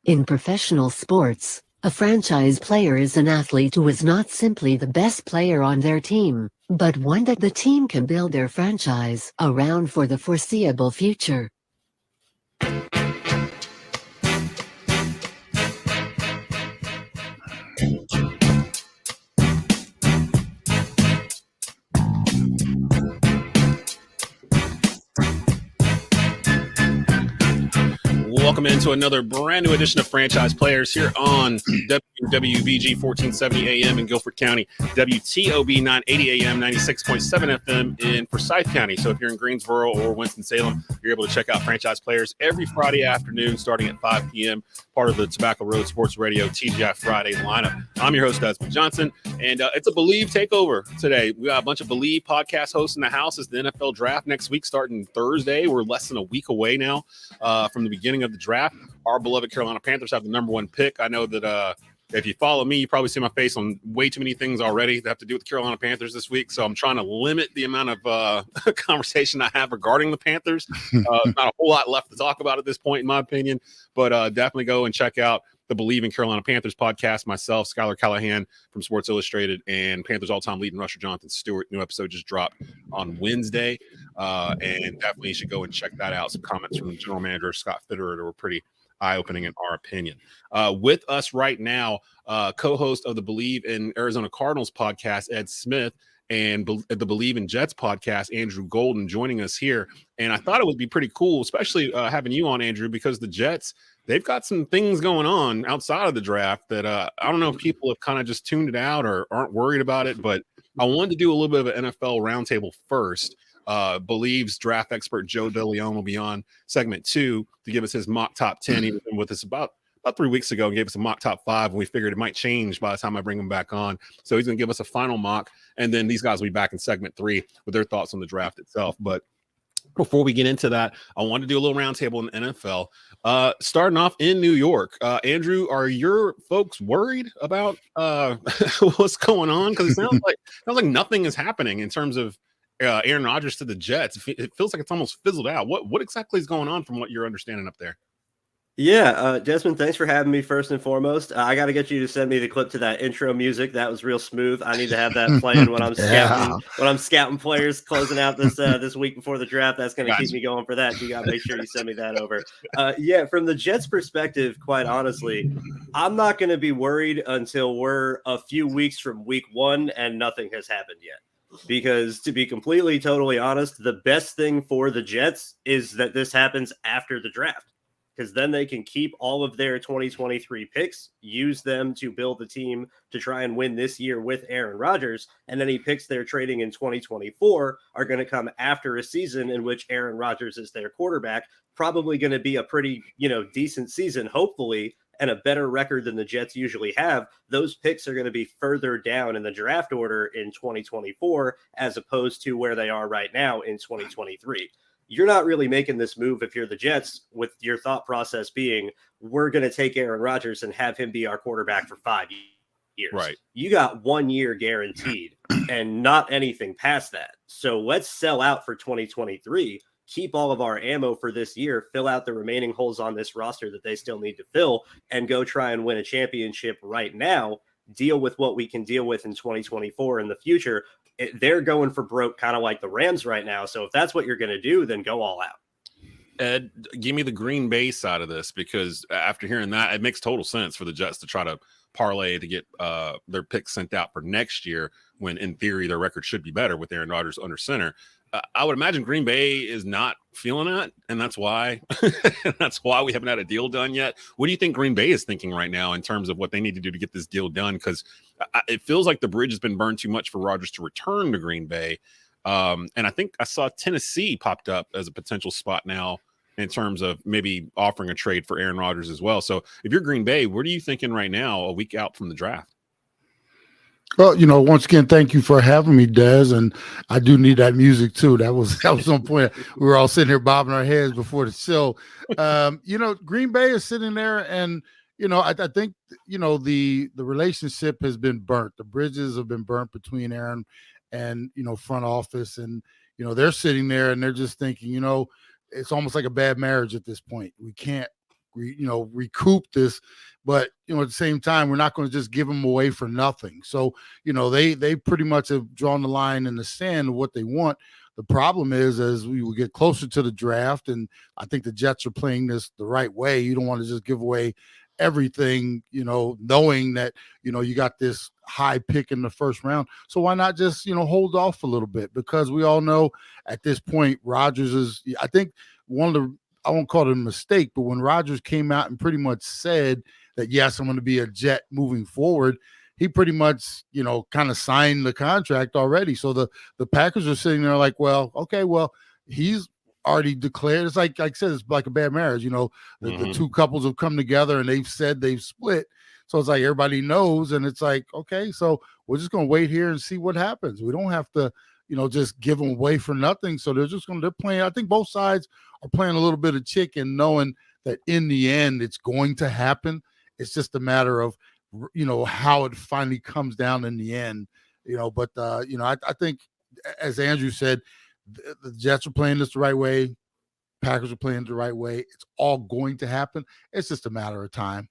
In professional sports, a franchise player is an athlete who is not simply the best player on their team, but one that the team can build their franchise around for the foreseeable future. Welcome into another brand new edition of Franchise Players here on WWBG 1470 AM in Guilford County, WTOB 980 AM, 96.7 FM in Forsyth County. So if you're in Greensboro or Winston-Salem, you're able to check out Franchise Players every Friday afternoon starting at 5 p.m., part of the Tobacco Road Sports Radio TGI Friday lineup. I'm your host, Desmond Johnson, and it's a Bleav Takeover today. We got a bunch of Bleav podcast hosts in the house. It's the NFL Draft next week starting Thursday. We're less than a week away now from the beginning of the draft. Our beloved Carolina Panthers have the number one pick. I know that if you follow me, you probably see my face on way too many things already that have to do with the Carolina Panthers this week. So I'm trying to limit the amount of conversation I have regarding the Panthers. Not a whole lot left to talk about at this point, in my opinion, but definitely go and check out the Bleav in Carolina Panthers podcast. Myself, Skylar Callahan from Sports Illustrated, and Panthers all-time leading rusher Jonathan Stewart. New episode just dropped on Wednesday, and definitely you should go and check that out. Some comments from the general manager, Scott Fitterer, that were pretty eye-opening in our opinion. With us right now, co-host of the Bleav in Arizona Cardinals podcast, Ed Smith, and the Bleav in Jets podcast, Andrew Golden, joining us here. And I thought it would be pretty cool, especially having you on, Andrew, because the Jets, they've got some things going on outside of the draft that I don't know if people have kind of just tuned it out or aren't worried about it, but I wanted to do a little bit of an NFL roundtable first. Bleav's draft expert Joe Deleone will be on segment 2 to give us his mock top 10. He was with us about 3 weeks ago and gave us a mock top 5, and we figured it might change by the time I bring him back on. So he's going to give us a final mock, and then these guys will be back in segment 3 with their thoughts on the draft itself. But before we get into that, I want to do a little roundtable in the NFL. Starting off in New York, Andrew, are your folks worried about what's going on? Because it sounds like nothing is happening in terms of Aaron Rodgers to the Jets. It feels like it's almost fizzled out. What exactly is going on from what you're understanding up there? Yeah, Desmond, thanks for having me first and foremost. I got to get you to send me the clip to that intro music. That was real smooth. I need to have that playing when I'm scouting players closing out this week before the draft. That's going to keep me going for that. You got to make sure you send me that over. Yeah, from the Jets' perspective, quite honestly, I'm not going to be worried until we're a few weeks from week 1 and nothing has happened yet. Because to be completely, totally honest, the best thing for the Jets is that this happens after the draft. Because then they can keep all of their 2023 picks, use them to build the team to try and win this year with Aaron Rodgers. And any picks they're trading in 2024 are going to come after a season in which Aaron Rodgers is their quarterback. Probably going to be a pretty, decent season, hopefully, and a better record than the Jets usually have. Those picks are going to be further down in the draft order in 2024, as opposed to where they are right now in 2023. You're not really making this move if you're the Jets with your thought process being, we're going to take Aaron Rodgers and have him be our quarterback for 5 years. Right. You got 1 year guaranteed and not anything past that. So let's sell out for 2023, keep all of our ammo for this year, fill out the remaining holes on this roster that they still need to fill, and go try and win a championship right now. Deal with what we can deal with in 2024 in the future. They're going for broke, kind of like the Rams right now. So if that's what you're going to do, then go all out. Ed, give me the Green Bay side of this, because after hearing that, it makes total sense for the Jets to try to parlay to get their picks sent out for next year, when in theory their record should be better with Aaron Rodgers under center. I would imagine Green Bay is not feeling that, and that's why we haven't had a deal done yet. What do you think Green Bay is thinking right now in terms of what they need to do to get this deal done? Because it feels like the bridge has been burned too much for Rodgers to return to Green Bay. And I think I saw Tennessee popped up as a potential spot now in terms of maybe offering a trade for Aaron Rodgers as well. So if you're Green Bay, what are you thinking right now, a week out from the draft? Well, once again, thank you for having me, Des. And I do need that music too. That was on point. We were all sitting here bobbing our heads before the show. Green Bay is sitting there, and I think the relationship has been burnt. The bridges have been burnt between Aaron and front office, and they're sitting there and they're just thinking, it's almost like a bad marriage at this point. We can't recoup this. But, at the same time, we're not going to just give them away for nothing. So, they pretty much have drawn the line in the sand of what they want. The problem is, as we will get closer to the draft, and I think the Jets are playing this the right way. You don't want to just give away everything, knowing that, you got this high pick in the first round. So why not just, hold off a little bit? Because we all know at this point, Rodgers is, I think I won't call it a mistake, but when Rodgers came out and pretty much said that, yes, I'm going to be a Jet moving forward, he pretty much, kind of signed the contract already. So the Packers are sitting there like, well, okay, well, he's already declared. It's like I said, it's like a bad marriage. The two couples have come together and they've said they've split. So it's like everybody knows, and it's like, okay, so we're just going to wait here and see what happens. We don't have to, just give them away for nothing. So they're playing. I think both sides are playing a little bit of chicken, knowing that in the end it's going to happen. It's just a matter of, how it finally comes down in the end, but I think, as Andrew said, the Jets are playing this the right way. Packers are playing it the right way. It's all going to happen. It's just a matter of time.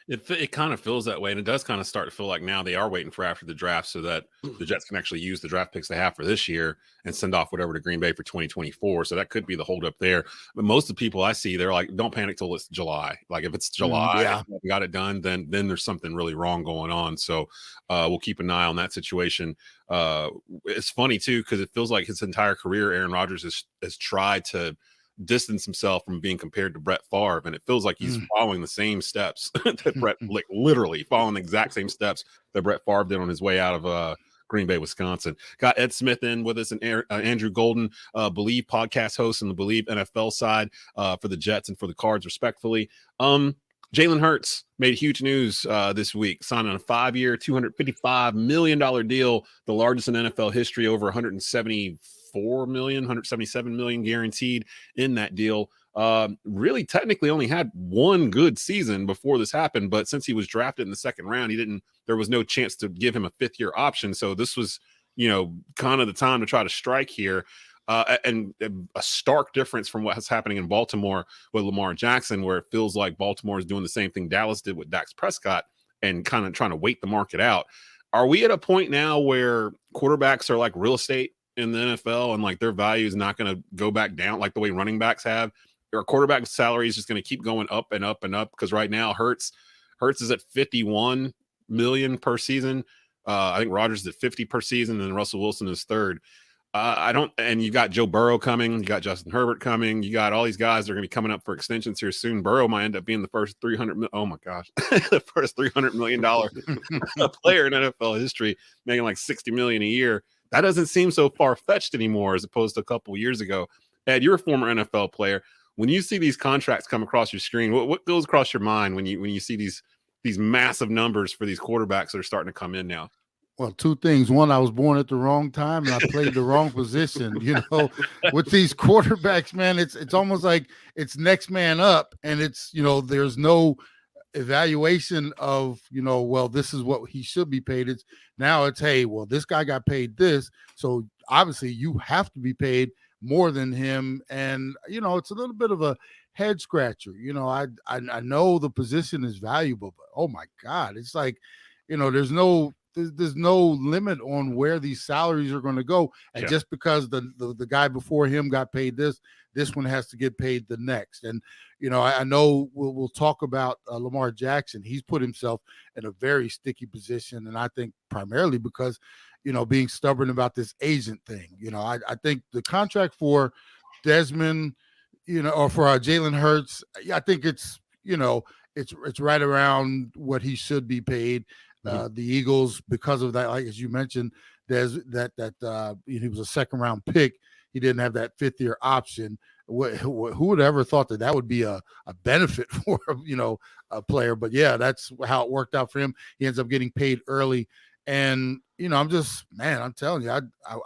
It kind of feels that way, and it does kind of start to feel like now they are waiting for after the draft so that the Jets can actually use the draft picks they have for this year and send off whatever to Green Bay for 2024. So that could be the holdup there. But most of the people I see, they're like, don't panic till it's July. Like if it's July, we got it done, then there's something really wrong going on. So we'll keep an eye on that situation. It's funny too, because it feels like his entire career, Aaron Rodgers has tried to distance himself from being compared to Brett Favre, and it feels like he's following the same steps that Brett, like literally following the exact same steps that Brett Favre did on his way out of Green Bay, Wisconsin. Got Ed Smith in with us and Andrew Golden, Bleav podcast host and the Bleav NFL side for the Jets and for the Cards, respectfully. Jalen Hurts made huge news this week, signing a 5-year, $255 million deal, the largest in NFL history, over 177 million guaranteed in that deal. Really technically only had one good season before this happened, but since he was drafted in the second round, there was no chance to give him a 5th-year option. So this was, kind of the time to try to strike here. And a stark difference from what's happening in Baltimore with Lamar Jackson, where it feels like Baltimore is doing the same thing Dallas did with Dak Prescott and kind of trying to wait the market out. Are we at a point now where quarterbacks are like real estate in the NFL and like their value is not going to go back down like the way running backs have? Or quarterback salary is just going to keep going up and up and up? Because right now Hurts is at 51 million per season. I think Rodgers is at 50 per season, and Russell Wilson is third. And you got Joe Burrow coming, you got Justin Herbert coming, you got all these guys that are going to be coming up for extensions here soon. Burrow might end up being the first the first $300 million player in NFL history, making like $60 million a year. That doesn't seem so far-fetched anymore as opposed to a couple of years ago. Ed, you're a former NFL player. When you see these contracts come across your screen, what goes across your mind when you see these massive numbers for these quarterbacks that are starting to come in now? Well, two things. One, I was born at the wrong time and I played the wrong position. With these quarterbacks, man, it's almost like it's next man up, and it's, there's no evaluation of, well, this is what he should be paid. It's hey, well, this guy got paid this, so obviously you have to be paid more than him. And, it's a little bit of a head scratcher. I know the position is valuable, but oh my God, it's like, there's no limit on where these salaries are going to go. And just because the guy before him got paid this one has to get paid the next. And, I know we'll talk about Lamar Jackson. He's put himself in a very sticky position. And I think primarily because, being stubborn about this agent thing, I think the contract for Desmond, or for Jalen Hurts, I think it's right around what he should be paid. The Eagles, because of that, like as you mentioned, there's that he was a second round pick. He didn't have that 5th-year option. Who would have ever thought that would be a benefit for a player? But yeah, that's how it worked out for him. He ends up getting paid early, and I'm telling you, I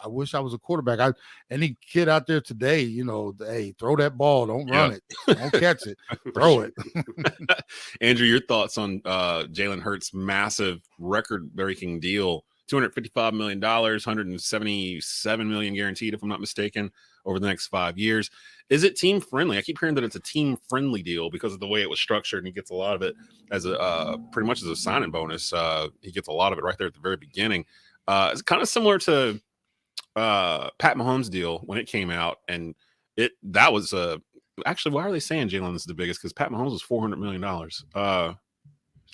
wish I was a quarterback. Any kid out there today, hey, throw that ball, don't run it, don't catch it, throw it. Andrew, your thoughts on Jalen Hurts' massive record-breaking deal $255 million, $177 million guaranteed, if I'm not mistaken, over the next 5 years. Is it team friendly? I keep hearing that it's a team friendly deal because of the way it was structured, and he gets a lot of it as a pretty much as a signing bonus. He gets a lot of it right there at the very beginning. It's kind of similar to Pat Mahomes' deal when it came out, and that was actually, why are they saying Jalen is the biggest? Because Pat Mahomes was $400 million.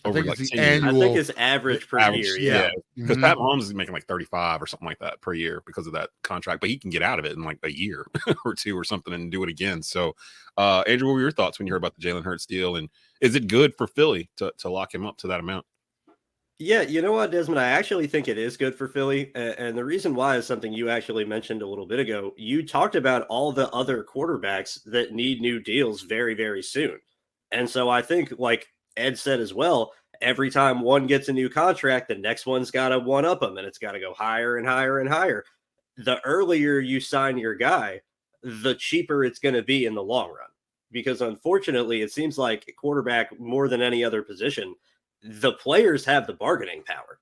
I think it's the annual. I think it's average per year. Yeah, because Pat Mahomes is making like 35 or something like that per year because of that contract, but he can get out of it in like a year or two or something and do it again. So, Andrew, what were your thoughts when you heard about the Jalen Hurts deal, and is it good for Philly to lock him up to that amount? Yeah, you know what, Desmond? I actually think it is good for Philly. And the reason why is something you actually mentioned a little bit ago. You talked about all the other quarterbacks that need new deals very, very soon. And so I think, like Ed said as well, every time one gets a new contract, the next one's got to one up them, and it's got to go higher and higher and higher. The earlier you sign your guy, the cheaper it's going to be in the long run. Because unfortunately, it seems like quarterback, more than any other position, the players have the bargaining power.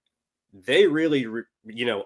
They really,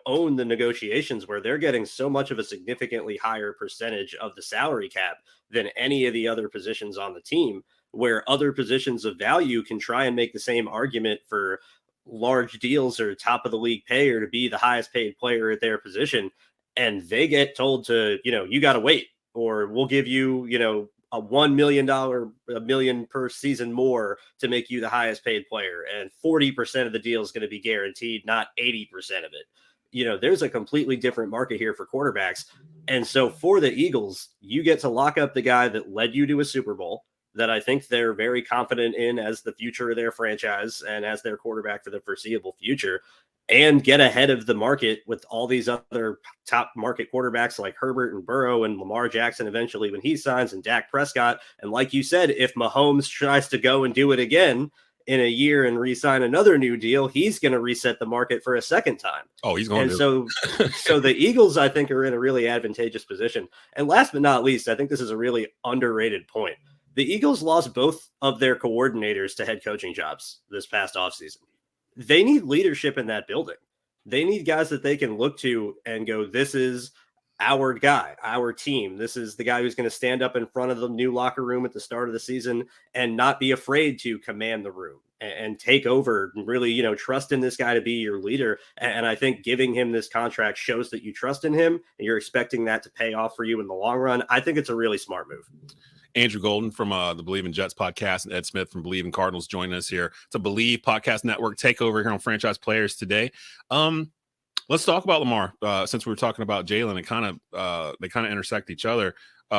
own the negotiations where they're getting so much of a significantly higher percentage of the salary cap than any of the other positions on the team, where other positions of value can try and make the same argument for large deals or top of the league pay or to be the highest paid player at their position. And they get told to, you got to wait, or we'll give you, a $1 million, a million per season more to make you the highest paid player. And 40% of the deal is going to be guaranteed, not 80% of it. There's a completely different market here for quarterbacks. And so for the Eagles, you get to lock up the guy that led you to a Super Bowl, that I think they're very confident in as the future of their franchise and as their quarterback for the foreseeable future, and get ahead of the market with all these other top market quarterbacks like Herbert and Burrow and Lamar Jackson eventually when he signs, and Dak Prescott. And like you said, if Mahomes tries to go and do it again in a year and re-sign another new deal, he's going to reset the market for a second time. Oh, he's going to. So the Eagles, I think, are in a really advantageous position. And last but not least, I think this is a really underrated point. The Eagles lost both of their coordinators to head coaching jobs this past offseason. They need leadership in that building. They need guys that they can look to and go, this is our guy, our team. This is the guy who's going to stand up in front of the new locker room at the start of the season and not be afraid to command the room and take over and really, trust in this guy to be your leader. And I think giving him this contract shows that you trust in him and you're expecting that to pay off for you in the long run. I think it's a really smart move. Andrew Golden from the Bleav in Jets podcast, and Ed Smith from Bleav in Cardinals joining us here. It's a Bleav podcast network takeover here on Franchise Players today. Let's talk about Lamar. Since we were talking about Jalen, they kind of intersect each other.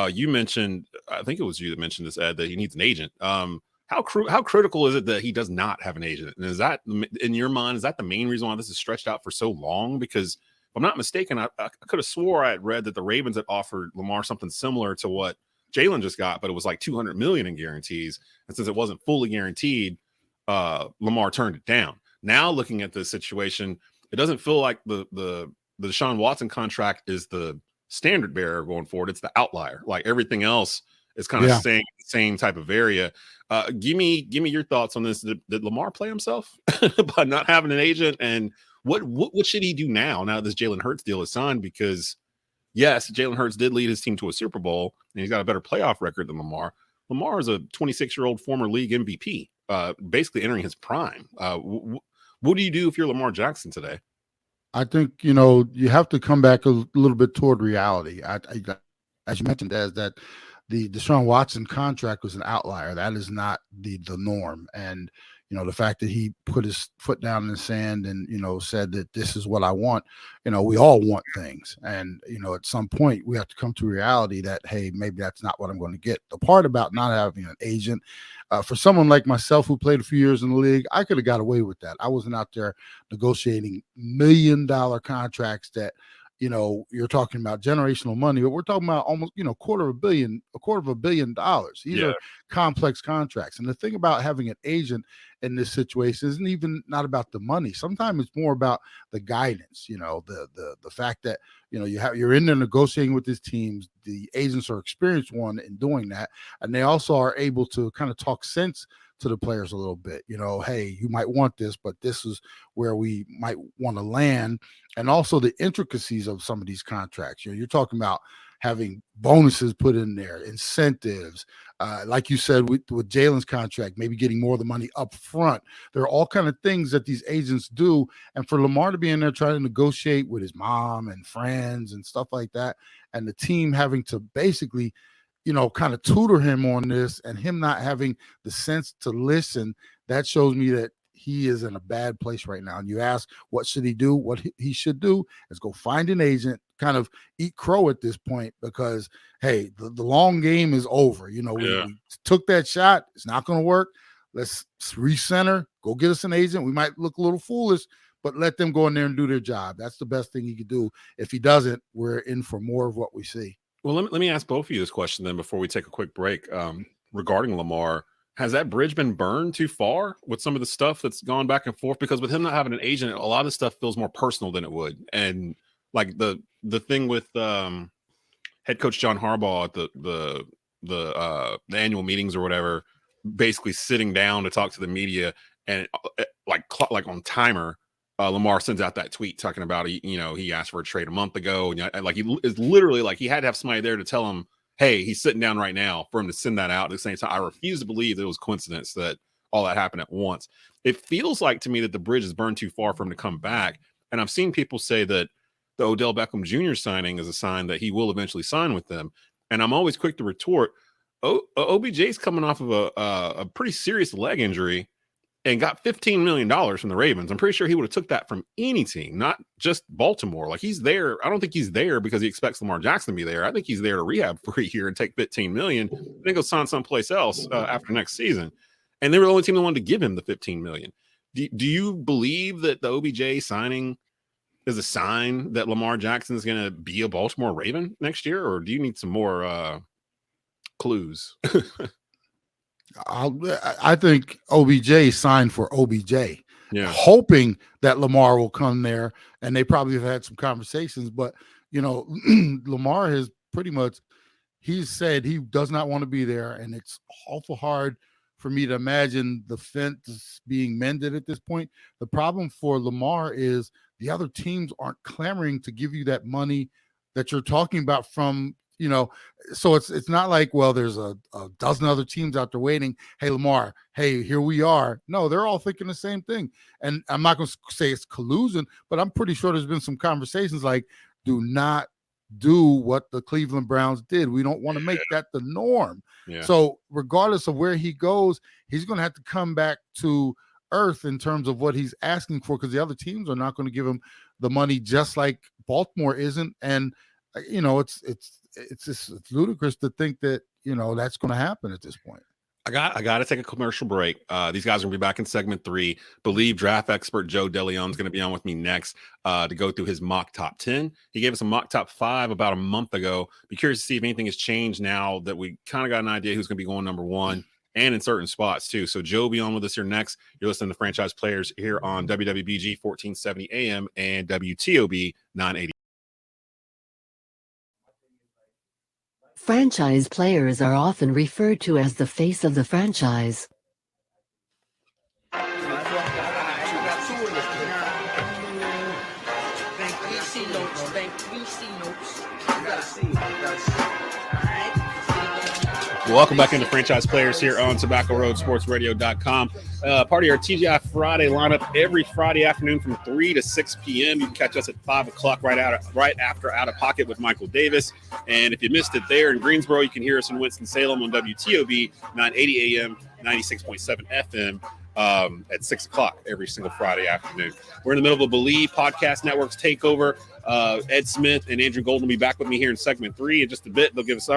You mentioned, I think it was you that mentioned this, Ed, that he needs an agent. How critical is it that he does not have an agent? And is that, in your mind, is that the main reason why this is stretched out for so long? Because if I'm not mistaken, I could have swore I had read that the Ravens had offered Lamar something similar to what Jalen just got, but it was like $200 million in guarantees. And since it wasn't fully guaranteed, Lamar turned it down. Now looking at this situation, it doesn't feel like the Deshaun Watson contract is the standard bearer going forward. It's the outlier. Like everything else is kind of same type of area. Give me your thoughts on this. Did Lamar play himself by not having an agent? And what should he do now that this Jalen Hurts deal is signed? Because yes, Jalen Hurts did lead his team to a Super Bowl, and he's got a better playoff record than Lamar. Lamar is a 26-year-old former league MVP, basically entering his prime. What do you do if you're Lamar Jackson today? I think, you have to come back a little bit toward reality. As you mentioned, that the Deshaun Watson contract was an outlier. That is not the norm. And, the fact that he put his foot down in the sand and, said that this is what I want, we all want things. And, at some point we have to come to reality that, hey, maybe that's not what I'm going to get. The part about not having an agent, for someone like myself who played a few years in the league, I could have got away with that. I wasn't out there negotiating $1 million contracts that, you're talking about generational money, but we're talking about almost, $250 million. These are complex contracts. And the thing about having an agent in this situation isn't even not about the money. Sometimes it's more about the guidance, the fact that, you're in there negotiating with these teams. The agents are experienced one in doing that. And they also are able to kind of talk sense to the players a little bit. Hey, you might want this, but this is where we might want to land. And also the intricacies of some of these contracts. You're talking about having bonuses put in there, incentives, like you said with Jalen's contract, maybe getting more of the money up front. There are all kind of things that these agents do. And for Lamar to be in there trying to negotiate with his mom and friends and stuff like that, and the team having to basically, kind of tutor him on this, and him not having the sense to listen, that shows me that he is in a bad place right now. And you ask, what should he do? What he should do is go find an agent, kind of eat crow at this point, because, hey, the long game is over. We took that shot. It's not going to work. Let's recenter, go get us an agent. We might look a little foolish, but let them go in there and do their job. That's the best thing he could do. If he doesn't, we're in for more of what we see. Well, let me ask both of you this question then before we take a quick break. Regarding Lamar, has that bridge been burned too far with some of the stuff that's gone back and forth? Because with him not having an agent, a lot of stuff feels more personal than it would. And like the thing with head coach John Harbaugh at the annual meetings or whatever, basically sitting down to talk to the media, and like on timer, Lamar sends out that tweet talking about, he asked for a trade a month ago. And like, he is literally like, he had to have somebody there to tell him, hey, he's sitting down right now, for him to send that out at the same time. I refuse to believe that it was coincidence that all that happened at once. It feels like to me that the bridge is burned too far for him to come back. And I've seen people say that the Odell Beckham Jr. signing is a sign that he will eventually sign with them. And I'm always quick to retort, OBJ's coming off of a pretty serious leg injury and got $15 million from the Ravens. I'm pretty sure he would have took that from any team, not just Baltimore. Like, he's there. I don't think he's there because he expects Lamar Jackson to be there. I think he's there to rehab for a year and take $15 million, then go sign someplace else after next season. And they were the only team that wanted to give him the $15 million. Do you believe that the OBJ signing is a sign that Lamar Jackson is going to be a Baltimore Raven next year, or do you need some more clues? I think OBJ signed for OBJ, hoping that Lamar will come there, and they probably have had some conversations. But Lamar has pretty much, he's said he does not want to be there, and it's awful hard for me to imagine the fence being mended at this point. The problem for Lamar is the other teams aren't clamoring to give you that money that you're talking about from. So it's not like, well, there's a dozen other teams out there waiting. Hey, Lamar, hey, here we are. No, they're all thinking the same thing. And I'm not going to say it's collusion, but I'm pretty sure there's been some conversations like, do not do what the Cleveland Browns did. We don't want to make that the norm. Yeah. So regardless of where he goes, he's going to have to come back to earth in terms of what he's asking for, because the other teams are not going to give him the money, just like Baltimore isn't. And it's ludicrous to think that that's going to happen at this point. I got to take a commercial break. These guys are going to be back in segment 3. Bleav draft expert Joe Deleone is going to be on with me next to go through his mock top 10. He gave us a mock top 5 about a month ago. Be curious to see if anything has changed now that we kind of got an idea who's going to be going number 1 and in certain spots too. So Joe will be on with us here next. You're listening to Franchise Players here on WWBG 1470 AM and WTOB 980. Franchise players are often referred to as the face of the franchise. Welcome back into Franchise Players here on TobaccoRoadSportsRadio.com. Part of our TGI Friday lineup every Friday afternoon from 3 to 6 p.m. You can catch us at 5 o'clock right after Out of Pocket with Michael Davis. And if you missed it there in Greensboro, you can hear us in Winston-Salem on WTOB 980 AM, 96.7 FM at 6 o'clock every single Friday afternoon. We're in the middle of a Bleav Podcast Network's Takeover. Ed Smith and Andrew Golden will be back with me here in segment 3 in just a bit. They'll give us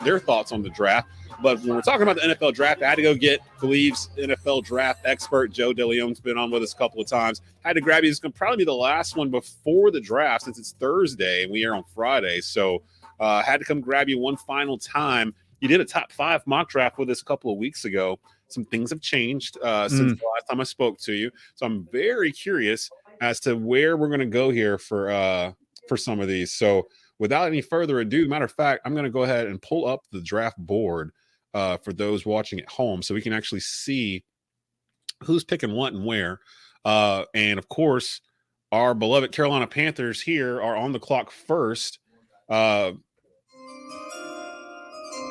their thoughts on the draft. But when we're talking about the NFL draft, I had to go get Bleav's NFL draft expert, Joe Deleone's been on with us a couple of times. I had to grab you. It's going to probably be the last one before the draft since it's Thursday and we are on Friday. So I had to come grab you one final time you did a top 5 mock draft with us a couple of weeks ago. Some things have changed since the last time I spoke to you. So I'm very curious as to where we're going to go here for some of these. So without any further ado, matter of fact, I'm going to go ahead and pull up the draft board for those watching at home so we can actually see who's picking what and where. And of course, our beloved Carolina Panthers here are on the clock first.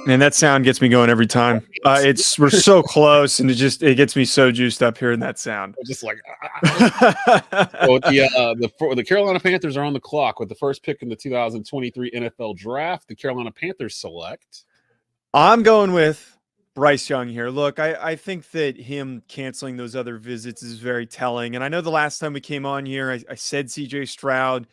Man, that sound gets me going every time. We're so close, and it gets me so juiced up hearing that sound. Just like so the Carolina Panthers are on the clock with the first pick in the 2023 NFL Draft. The Carolina Panthers select. I'm going with Bryce Young here. Look, I think that him canceling those other visits is very telling. And I know the last time we came on here, I said CJ Stroud.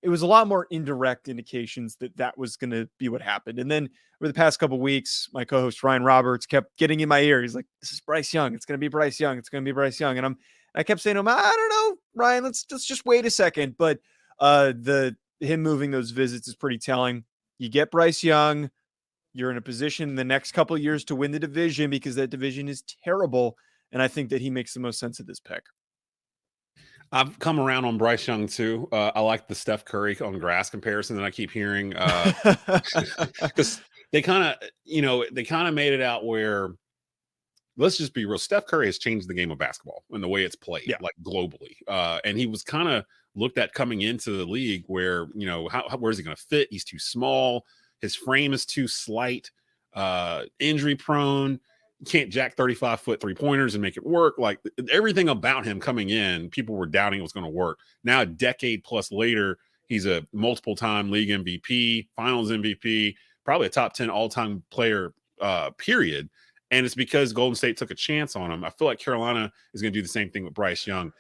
It was a lot more indirect indications that was going to be what happened. And then over the past couple of weeks, my co-host Ryan Roberts kept getting in my ear. He's like, "This is Bryce Young. It's going to be Bryce Young. It's going to be Bryce Young." And I kept saying to him, "I don't know, Ryan. Let's just wait a second." But him moving those visits is pretty telling. You get Bryce Young, you're in a position in the next couple of years to win the division because that division is terrible. And I think that he makes the most sense of this pick. I've come around on Bryce Young too. I like the Steph Curry on grass comparison that I keep hearing because they kind of made it out where, let's just be real, Steph Curry has changed the game of basketball and the way it's played, like globally. And he was kind of looked at coming into the league where, where's he going to fit? He's too small. His frame is too slight, injury prone. Can't jack 35-foot 3-pointers and make it work. Like everything about him coming in, people were doubting it was going to work. Now, a decade plus later, he's a multiple-time league MVP, finals MVP, probably a top 10 all-time player, period. And it's because Golden State took a chance on him. I feel like Carolina is going to do the same thing with Bryce Young.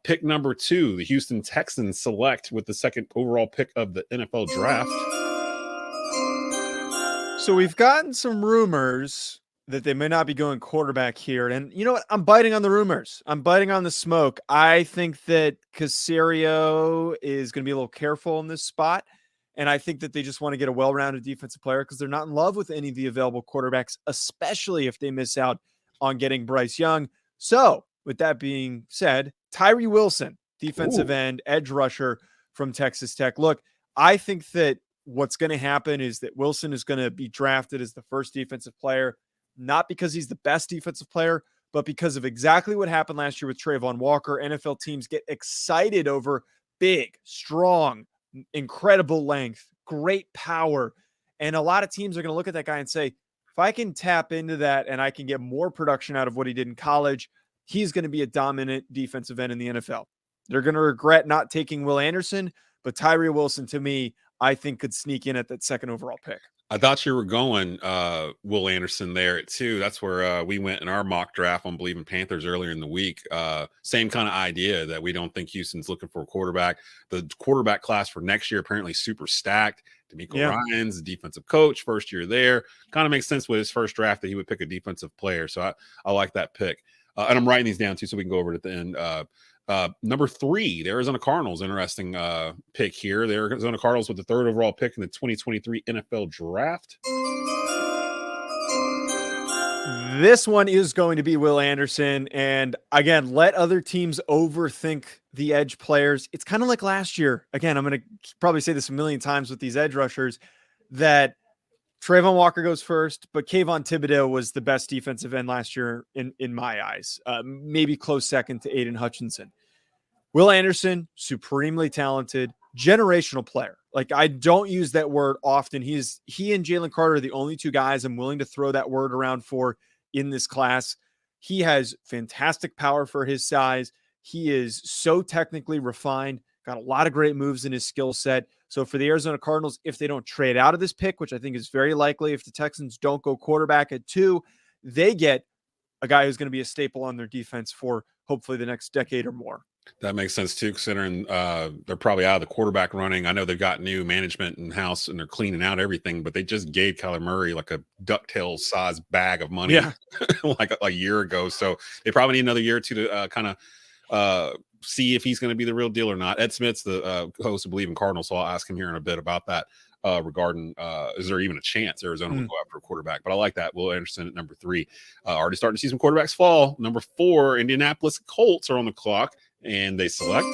Pick number 2, the Houston Texans select with the second overall pick of the NFL Draft. So we've gotten some rumors that they may not be going quarterback here. And you know what? I'm biting on the rumors. I'm biting on the smoke. I think that Caserio is going to be a little careful in this spot. And I think that they just want to get a well-rounded defensive player because they're not in love with any of the available quarterbacks, especially if they miss out on getting Bryce Young. So with that being said, Tyree Wilson, defensive end, edge rusher from Texas Tech. Look, I think that what's going to happen is that Wilson is going to be drafted as the first defensive player, not because he's the best defensive player, but because of exactly what happened last year with Trayvon Walker. NFL teams get excited over big, strong, incredible length, great power. And a lot of teams are going to look at that guy and say, if I can tap into that and I can get more production out of what he did in college, he's going to be a dominant defensive end in the NFL. They're going to regret not taking Will Anderson, but Tyree Wilson, to me, I think could sneak in at that second overall pick. I thought you were going Will Anderson there at 2. That's where we went in our mock draft on Bleav in Panthers earlier in the week. Same kind of idea that we don't think Houston's looking for a quarterback. The quarterback class for next year apparently super stacked. D'Amico Ryans, the defensive coach, first year there. Kind of makes sense with his first draft that he would pick a defensive player. So I like that pick. And I'm writing these down too so we can go over it at the end. Number 3, the Arizona Cardinals. Interesting pick here. The Arizona Cardinals with the third overall pick in the 2023 NFL Draft. This one is going to be Will Anderson. And again, let other teams overthink the edge players. It's kind of like last year. Again, I'm going to probably say this a million times with these edge rushers, that Trayvon Walker goes first, but Kayvon Thibodeau was the best defensive end last year in my eyes. Maybe close second to Aiden Hutchinson. Will Anderson, supremely talented, generational player. Like, I don't use that word often. He and Jalen Carter are the only 2 guys I'm willing to throw that word around for in this class. He has fantastic power for his size. He is so technically refined, got a lot of great moves in his skill set. So for the Arizona Cardinals, if they don't trade out of this pick, which I think is very likely, if the Texans don't go quarterback at 2, they get a guy who's going to be a staple on their defense for hopefully the next decade or more. That makes sense too, considering they're probably out of the quarterback running. I know they've got new management in house and they're cleaning out everything, but they just gave Kyler Murray like a DuckTales size bag of money like a year ago. So they probably need another year or 2 to kind of see if he's going to be the real deal or not. Ed Smith's the host of Bleav in Cardinals, so I'll ask him here in a bit about that. regarding is there even a chance Arizona will go after a quarterback. But I like that. Will Anderson at number 3. Already starting to see some quarterbacks fall. Number 4, Indianapolis Colts are on the clock, and they select.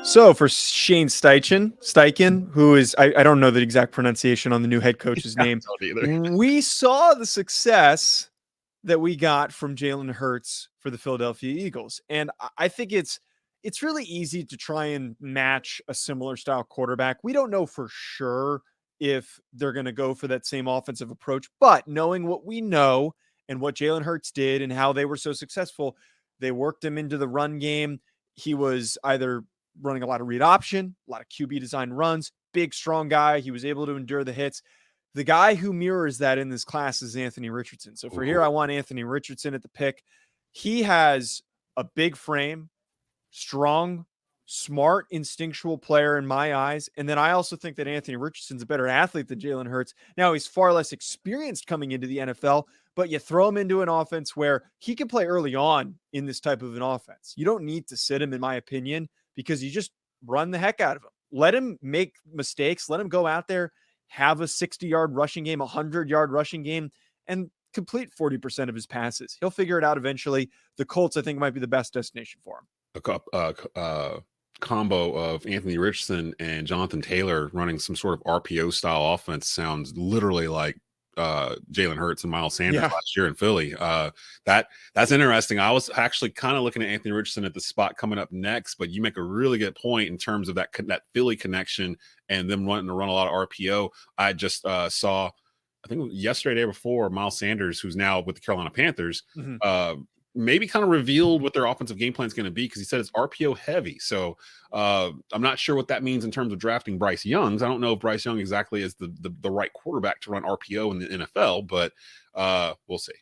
So for Shane Steichen, who is, I don't know the exact pronunciation on the new head coach's name. We saw the success that we got from Jalen Hurts for the Philadelphia Eagles. And I think it's really easy to try and match a similar style quarterback. We don't know for sure if they're going to go for that same offensive approach, but knowing what we know and what Jalen Hurts did and how they were so successful, they worked him into the run game. He was either running a lot of read option, a lot of QB design runs, big, strong guy. He was able to endure the hits. The guy who mirrors that in this class is Anthony Richardson. So for here, I want Anthony Richardson at the pick. He has a big frame, strong, smart, instinctual player in my eyes. And then I also think that Anthony Richardson's a better athlete than Jalen Hurts. Now, he's far less experienced coming into the NFL, but you throw him into an offense where he can play early on in this type of an offense. You don't need to sit him, in my opinion, because you just run the heck out of him. Let him make mistakes. Let him go out there, have a 60-yard rushing game, 100-yard rushing game, and complete 40% of his passes. He'll figure it out eventually. The Colts, I think, might be the best destination for him. A combo of Anthony Richardson and Jonathan Taylor running some sort of RPO style offense sounds literally like Jalen Hurts and Miles Sanders last year in Philly. That's interesting. I was actually kind of looking at Anthony Richardson at the spot coming up next, but you make a really good point in terms of that Philly connection and them wanting to run a lot of RPO. I just saw, I think yesterday, day before, Miles Sanders, who's now with the Carolina Panthers, maybe kind of revealed what their offensive game plan is going to be, because he said it's RPO heavy. So I'm not sure what that means in terms of drafting Bryce Young. I don't know if Bryce Young exactly is the right quarterback to run RPO in the NFL, but we'll see.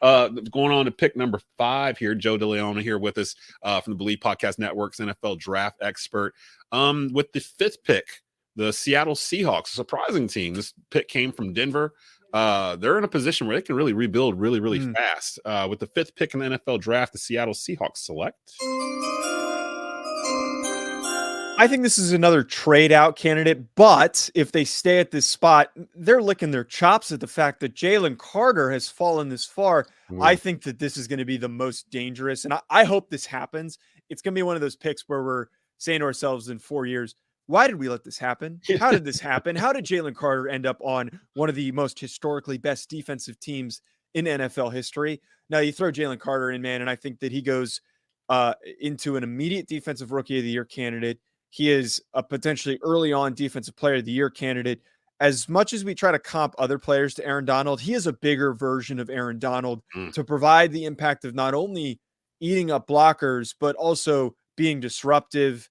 Going on to pick number 5 here, Joe Deleone here with us from the Bleav Podcast Network's NFL draft expert. With the 5th pick, the Seattle Seahawks, a surprising team. This pick came from Denver. They're in a position where they can really rebuild really fast. With the 5th pick in the NFL draft, the Seattle Seahawks select. I think this is another trade out candidate, but if they stay at this spot, they're licking their chops at the fact that Jalen Carter has fallen this far. I think that this is going to be the most dangerous, and I hope this happens. It's going to be one of those picks where we're saying to ourselves in 4 years, why did we let this happen? How did this happen? How did Jalen Carter end up on one of the most historically best defensive teams in NFL history? Now you throw Jalen Carter in, man, and I think that he goes into an immediate defensive rookie of the year candidate. He is a potentially early on defensive player of the year candidate. As much as we try to comp other players to Aaron Donald, he is a bigger version of Aaron Donald to provide the impact of not only eating up blockers, but also being disruptive,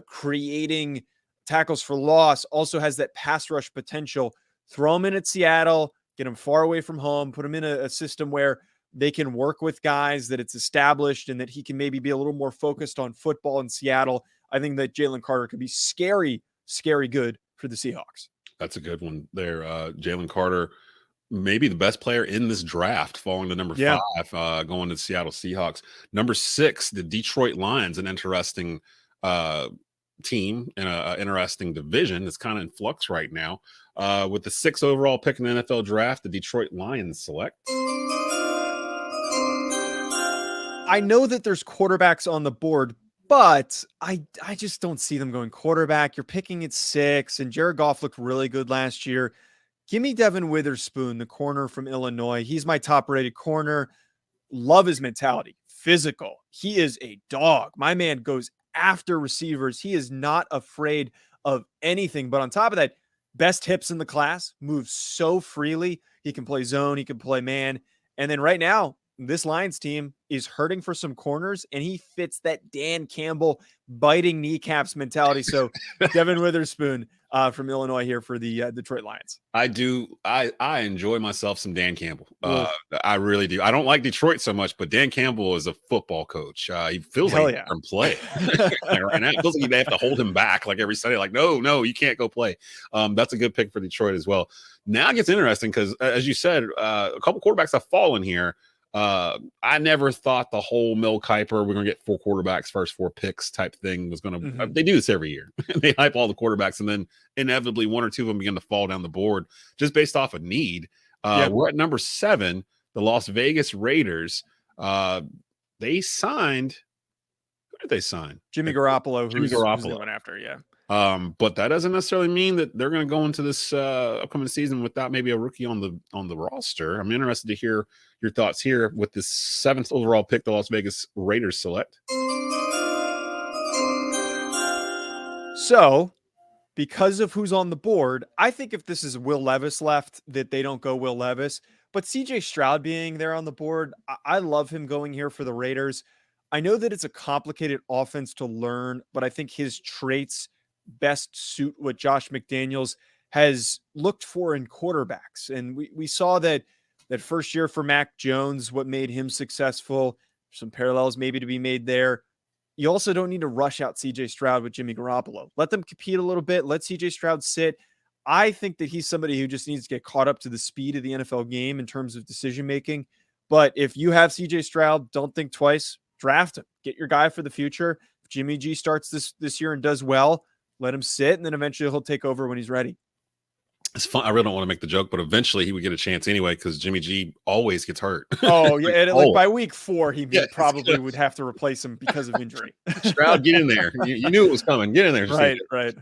creating tackles for loss, also has that pass rush potential. Throw him in at Seattle, get him far away from home, put him in a system where they can work with guys, that it's established, and that he can maybe be a little more focused on football in Seattle. I think that Jalen Carter could be scary good for the Seahawks. That's a good one there. Jalen Carter, maybe the best player in this draft, falling to number 5, going to the Seattle Seahawks. Number 6, the Detroit Lions, an interesting team in an interesting division. It's kind of in flux right now. With the 6th overall pick in the NFL draft, the Detroit Lions select. I know that there's quarterbacks on the board, but I just don't see them going quarterback. You're picking at 6, and Jared Goff looked really good last year. Give me Devin Witherspoon, the corner from Illinois. He's my top-rated corner. Love his mentality. Physical. He is a dog. My man goes after receivers. He is not afraid of anything. But on top of that, best hips in the class, moves so freely. He can play zone. He can play man. And then right now, this Lions team is hurting for some corners, and he fits that Dan Campbell biting kneecaps mentality. So Devin Witherspoon from Illinois here for the Detroit Lions. I do. I enjoy myself some Dan Campbell. I really do. I don't like Detroit so much, but Dan Campbell is a football coach. He feels like he can play. Right now, it feels like they have to hold him back like every Sunday. Like, no, you can't go play. That's a good pick for Detroit as well. Now it gets interesting because, as you said, a couple quarterbacks have fallen here. I never thought the whole Mel Kiper, we're going to get 4 quarterbacks, first 4 picks type thing was going to, they do this every year. They hype all the quarterbacks and then inevitably 1 or 2 of them begin to fall down the board just based off of need. We're at number 7, the Las Vegas Raiders. They signed, who did they sign? Jimmy Garoppolo, who's they Garoppolo. went after, yeah. But that doesn't necessarily mean that they're going to go into this upcoming season without maybe a rookie on the roster. I'm interested to hear your thoughts here with this 7th overall pick the Las Vegas Raiders select. So, because of who's on the board, I think if this is Will Levis left, that they don't go Will Levis. But CJ Stroud being there on the board, I love him going here for the Raiders. I know that it's a complicated offense to learn, but I think his traits best suit what Josh McDaniels has looked for in quarterbacks. And we saw that first year for Mac Jones, what made him successful. Some parallels maybe to be made there. You also don't need to rush out CJ Stroud with Jimmy Garoppolo. Let them compete a little bit. Let CJ Stroud sit. I think that he's somebody who just needs to get caught up to the speed of the NFL game in terms of decision-making. But if you have CJ Stroud, don't think twice. Draft him. Get your guy for the future. If Jimmy G starts this year and does well, let him sit, and then eventually he'll take over when he's ready. It's fun. I really don't want to make the joke, but eventually he would get a chance anyway because Jimmy G always gets hurt. Oh, yeah. And like by week 4, he probably would have to replace him because of injury. Stroud, get in there. You knew it was coming. Get in there. Right.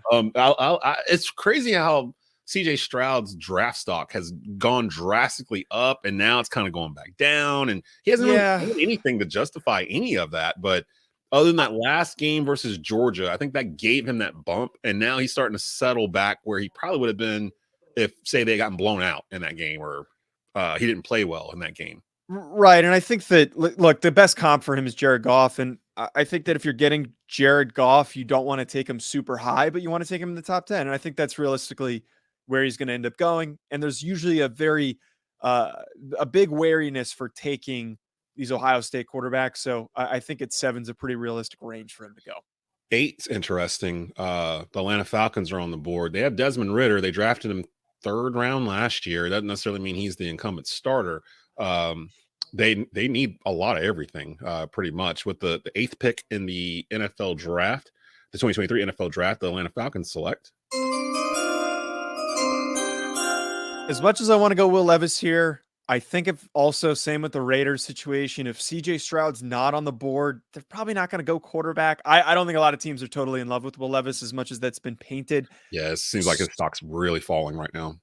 It's crazy how CJ Stroud's draft stock has gone drastically up, and now it's kind of going back down, and he hasn't really done anything to justify any of that. But other than that last game versus Georgia, I think that gave him that bump, and now he's starting to settle back where he probably would have been if, say, they gotten blown out in that game or he didn't play well in that game. Right, and I think that, look, the best comp for him is Jared Goff, and I think that if you're getting Jared Goff, you don't want to take him super high, but you want to take him in the top 10, and I think that's realistically where he's going to end up going. And there's usually a big wariness for taking these Ohio State quarterbacks. So I think 7's a pretty realistic range for him to go. 8's interesting. The Atlanta Falcons are on the board. They have Desmond Ridder. They drafted him 3rd round last year. That doesn't necessarily mean he's the incumbent starter. They need a lot of everything, pretty much. With the 8th pick in the NFL draft, the 2023 NFL draft, the Atlanta Falcons select. As much as I want to go Will Levis here, I think if also same with the Raiders situation, if CJ Stroud's not on the board, they're probably not going to go quarterback. I don't think a lot of teams are totally in love with Will Levis as much as that's been painted. Yeah, it seems like his stock's really falling right now.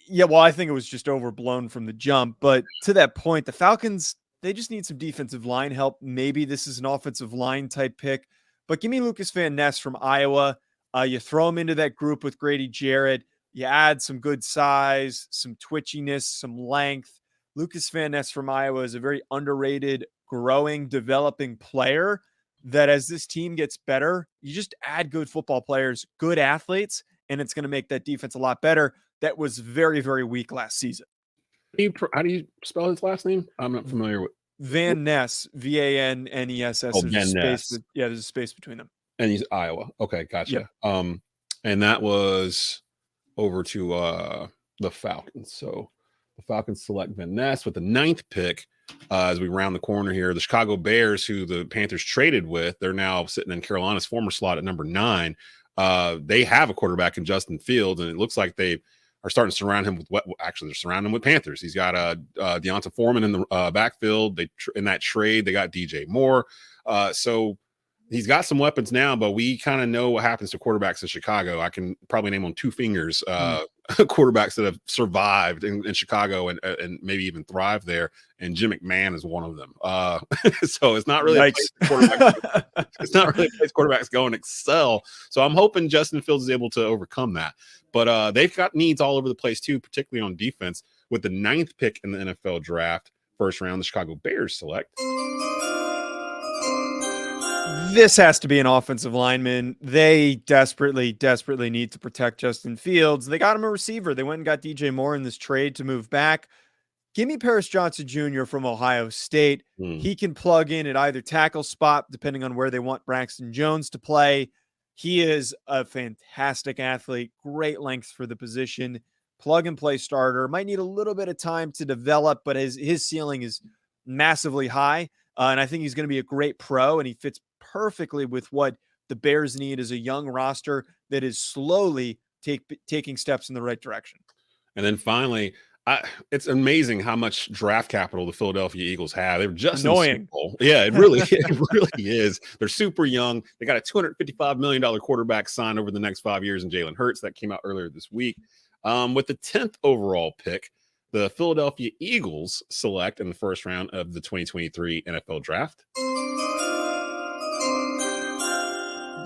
Well, I think it was just overblown from the jump. But to that point, the Falcons, they just need some defensive line help. Maybe this is an offensive line type pick. But give me Lucas Van Ness from Iowa. You throw him into that group with Grady Jarrett. You add some good size, some twitchiness, some length. Lucas Van Ness from Iowa is a very underrated, growing, developing player that as this team gets better, you just add good football players, good athletes, and it's going to make that defense a lot better. That was very, very weak last season. How do you spell his last name? I'm not familiar with. Van Ness, Vanness. Oh, Van Ness. There's a space between them. And he's Iowa. Okay, gotcha. Yep. And that was over to the Falcons. So the Falcons select Van Ness with the 9th pick. As we round the corner here, the Chicago Bears, who the Panthers traded with, they're now sitting in Carolina's former slot at number 9. They have a quarterback in Justin Fields, and it looks like they are starting to surround him with they're surrounding him with Panthers. He's got Deonta Foreman in the backfield. In that trade, they got DJ Moore. So he's got some weapons now, but we kind of know what happens to quarterbacks in Chicago. I can probably name on 2 fingers quarterbacks that have survived in Chicago and maybe even thrived there. And Jim McMahon is one of them. So it's not really a place quarterbacks go and excel. So I'm hoping Justin Fields is able to overcome that. But they've got needs all over the place too, particularly on defense. With the 9th pick in the NFL draft, 1st round, the Chicago Bears select. This has to be an offensive lineman. They desperately need to protect Justin Fields. They got him a receiver. They went and got DJ Moore in this trade to move back. Give me Paris Johnson Jr. from Ohio State. He can plug in at either tackle spot, depending on where they want Braxton Jones to play. He is a fantastic athlete, great length for the position, plug and play starter. Might need a little bit of time to develop, but his ceiling is massively high. And I think he's going to be a great pro, and he fits perfectly with what the Bears need as a young roster that is slowly taking steps in the right direction. And then finally, it's amazing how much draft capital the Philadelphia Eagles have. They're just annoying. Yeah, it really is. They're super young. They got a $255 million quarterback signed over the next 5 years in Jalen Hurts. That came out earlier this week. With the 10th overall pick, the Philadelphia Eagles select in the first round of the 2023 NFL Draft.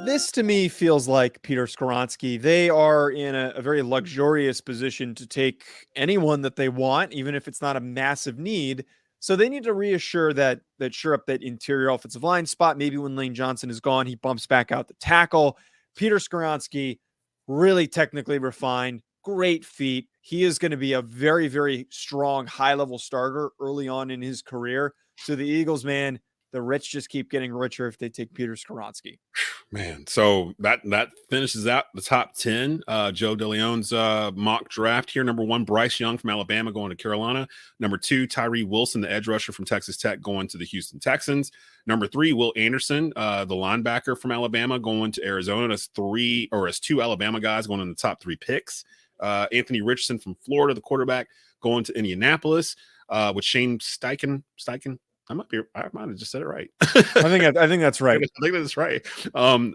This to me feels like Peter Skoronski. They are in a very luxurious position to take anyone that they want, even if it's not a massive need. So they need to reassure that shore up that interior offensive line spot. Maybe when Lane Johnson is gone, he bumps back out the tackle. Peter Skoronski, really technically refined, great feet. He is going to be a very, very strong, high-level starter early on in his career. So the Eagles, man, the rich just keep getting richer if they take Peter Skoronski. Man, so that finishes out the top 10. Joe Deleone's mock draft here. Number 1, Bryce Young from Alabama going to Carolina. Number 2, Tyree Wilson, the edge rusher from Texas Tech, going to the Houston Texans. Number 3, Will Anderson, the linebacker from Alabama, going to Arizona. That's 2 Alabama guys going in the top 3 picks. Anthony Richardson from Florida, the quarterback, going to Indianapolis. With Shane Steichen. I might have just said it right. I think that's right. I think that's right.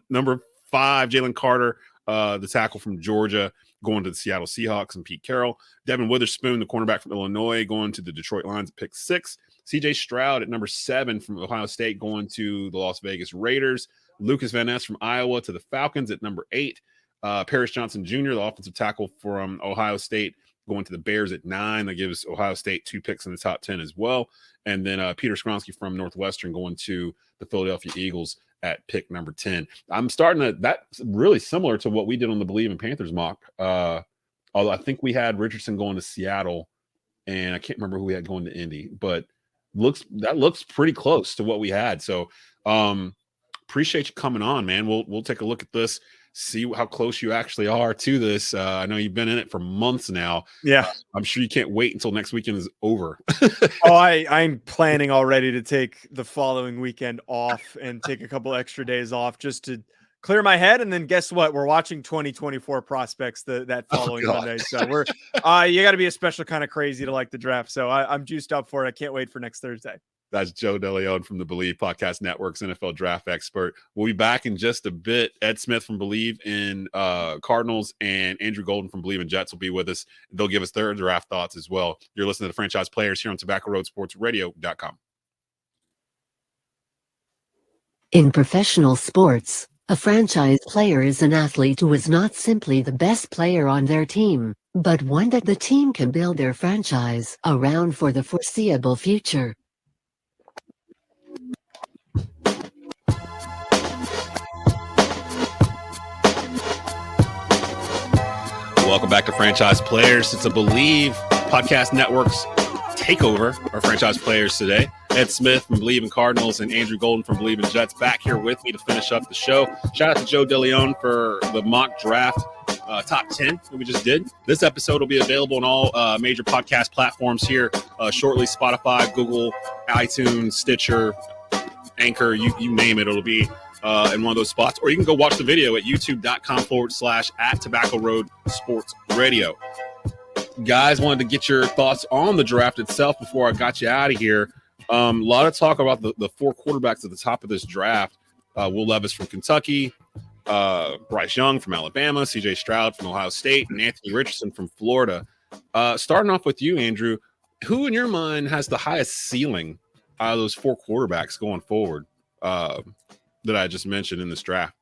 Number 5, Jalen Carter, the tackle from Georgia, going to the Seattle Seahawks, and Pete Carroll. Devin Witherspoon, the cornerback from Illinois, going to the Detroit Lions at pick 6. CJ Stroud at number 7 from Ohio State, going to the Las Vegas Raiders. Lucas Van Ness from Iowa to the Falcons at number 8. Paris Johnson Jr., the offensive tackle from Ohio State, going to the Bears at 9. That gives Ohio State 2 picks in the top 10 as well. And then Peter Skoronski from Northwestern going to the Philadelphia Eagles at pick number 10. I'm starting to – that's really similar to what we did on the Bleav in Panthers mock. Although I think we had Richardson going to Seattle, and I can't remember who we had going to Indy. But that looks pretty close to what we had. So appreciate you coming on, man. We'll take a look at this, see how close you actually are to this. I know you've been in it for months now. Yeah. I'm sure you can't wait until next weekend is over. I'm planning already to take the following weekend off and take a couple extra days off just to clear my head. And then guess what? We're watching 2024 prospects that following Monday. So we're you got to be a special kind of crazy to like the draft. So I'm juiced up for it. I can't wait for next Thursday. That's Joe Deleone from the Bleav Podcast Network's NFL draft expert. We'll be back in just a bit. Ed Smith from Bleav in Cardinals and Andrew Golden from Bleav in Jets will be with us. They'll give us their draft thoughts as well. You're listening to the Franchise Players here on TobaccoRoadSportsRadio.com. In professional sports, a franchise player is an athlete who is not simply the best player on their team, but one that the team can build their franchise around for the foreseeable future. Welcome back to Franchise Players. It's a Bleav Podcast Network's takeover our Franchise Players today. Ed Smith from Bleav in Cardinals and Andrew Golden from Bleav in Jets back here with me to finish up the show. Shout out to Joe Deleone for the mock draft top 10 that we just did. This episode will be available on all major podcast platforms here shortly. Spotify, Google, iTunes, Stitcher, Anchor, you name it, it'll be in one of those spots. Or you can go watch the video at youtube.com/@Tobacco Road Sports Radio. Guys, wanted to get your thoughts on the draft itself before I got you out of here. A lot of talk about the 4 quarterbacks at the top of this draft. Will Levis from Kentucky, Bryce Young from Alabama, CJ Stroud from Ohio State, and Anthony Richardson from Florida. Starting off with you, Andrew, who in your mind has the highest ceiling out of those 4 quarterbacks going forward that I just mentioned in this draft?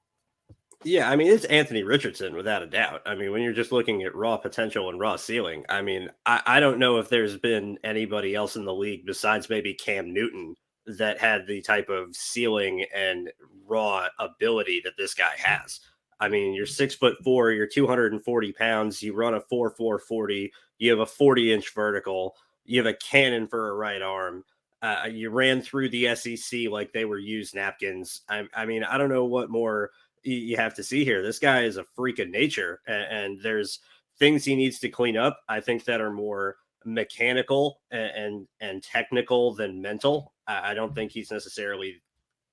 Yeah, I mean, it's Anthony Richardson without a doubt. I mean, when you're just looking at raw potential and raw ceiling, I mean, I don't know if there's been anybody else in the league besides maybe Cam Newton that had the type of ceiling and raw ability that this guy has. I mean, you're 6'4", you're 240 pounds, you run a 4.4 40, you have a 40-inch vertical, you have a cannon for a right arm. You ran through the SEC like they were used napkins. I mean, I don't know what more you have to see here. This guy is a freak of nature, and there's things he needs to clean up, I think, that are more mechanical and technical than mental. I don't think he's necessarily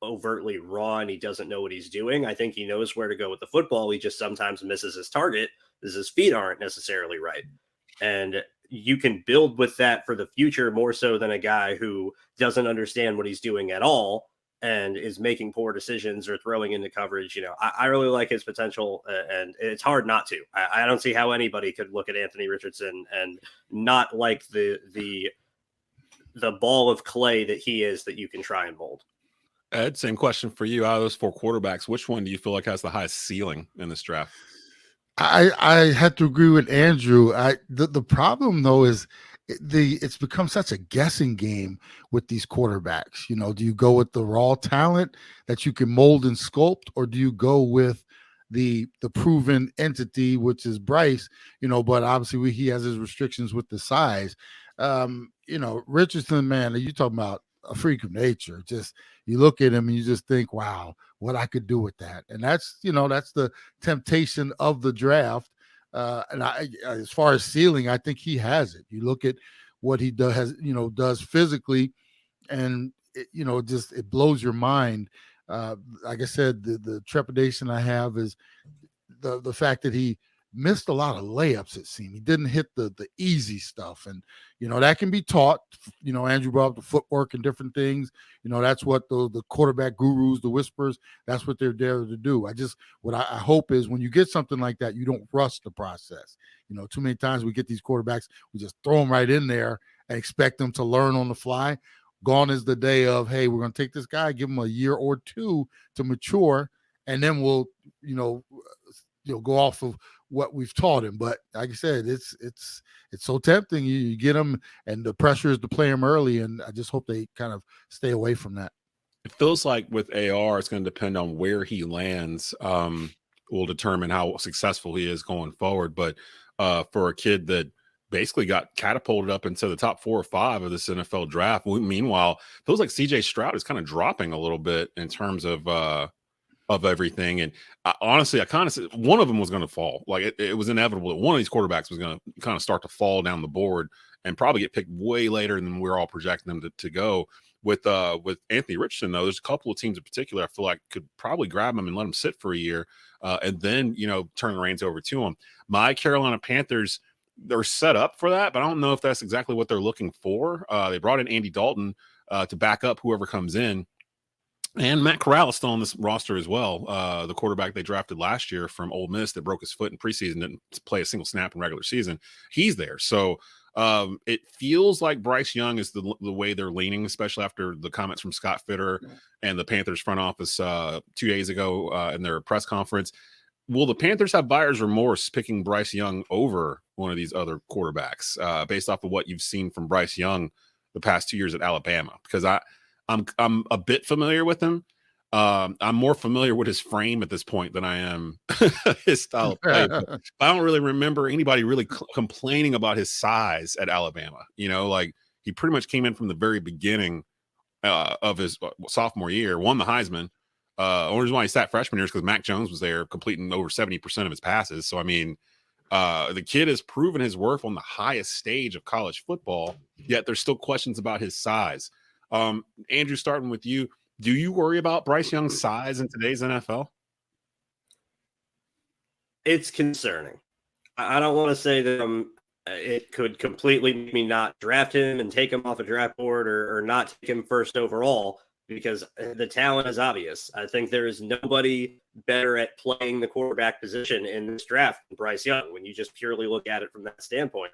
overtly raw and he doesn't know what he's doing. I think he knows where to go with the football. He just sometimes misses his target because his feet aren't necessarily right. And you can build with that for the future more so than a guy who doesn't understand what he's doing at all and is making poor decisions or throwing into coverage. You know, I really like his potential, and it's hard not to. I don't see how anybody could look at Anthony Richardson and not like the ball of clay that he is that you can try and mold. Ed, same question for you. Out of those 4 quarterbacks, which one do you feel like has the highest ceiling in this draft? I had to agree with Andrew. The problem though is it's become such a guessing game with these quarterbacks. You know, do you go with the raw talent that you can mold and sculpt, or do you go with the proven entity, which is Bryce? You know, but obviously he has his restrictions with the size. You know, Richardson, man, you talking about a freak of nature. Just you look at him and you just think, wow, what I could do with that. And that's, you know, that's the temptation of the draft. And as far as ceiling, I think he has it. You look at what he does physically, and it blows your mind. Like I said, the trepidation I have is the fact that he missed a lot of layups. It seemed he didn't hit the easy stuff, and that can be taught. Andrew brought up the footwork and different things. That's what the quarterback gurus, the whispers, that's what they're there to do. What I hope is when you get something like that, you don't rush the process. Too many times we get these quarterbacks, we just throw them right in there and expect them to learn on the fly. Gone is the day of, hey, we're going to take this guy, give him a year or two to mature, and then we'll go off of what we've taught him. But like I said, it's so tempting. You get them, and the pressure is to play him early, and I just hope they kind of stay away from that. It feels like with AR, it's going to depend on where he lands, will determine how successful he is going forward. But for a kid that basically got catapulted up into the top 4 or 5 of this NFL draft, meanwhile, it feels like CJ Stroud is kind of dropping a little bit in terms of everything. And honestly, I kind of said one of them was going to fall. Like it was inevitable that one of these quarterbacks was going to kind of start to fall down the board and probably get picked way later than we're all projecting them to go. With Anthony Richardson, though, there's a couple of teams in particular I feel like could probably grab him and let him sit for a year and then, turn the reins over to him. My Carolina Panthers, they're set up for that, but I don't know if that's exactly what they're looking for. They brought in Andy Dalton to back up whoever comes in. And Matt Corral is still on this roster as well. The quarterback they drafted last year from Ole Miss that broke his foot in preseason, didn't play a single snap in regular season. He's there. So it feels like Bryce Young is the way they're leaning, especially after the comments from Scott Fitter and the Panthers front office 2 days ago in their press conference. Will the Panthers have buyer's remorse picking Bryce Young over one of these other quarterbacks based off of what you've seen from Bryce Young the past 2 years at Alabama? Because I'm a bit familiar with him. I'm more familiar with his frame at this point than I am his style of play. But I don't really remember anybody really complaining about his size at Alabama. Like he pretty much came in from the very beginning of his sophomore year, won the Heisman. Only reason why he sat freshman year is because Mac Jones was there completing over 70% of his passes. So, I mean, the kid has proven his worth on the highest stage of college football, yet there's still questions about his size. Andrew, starting with you, do you worry about Bryce Young's size in today's NFL? It's concerning. I don't want to say that it could completely make me not draft him and take him off a draft board or not take him first overall, because the talent is obvious. I think there is nobody better at playing the quarterback position in this draft than Bryce Young. When you just purely look at it from that standpoint,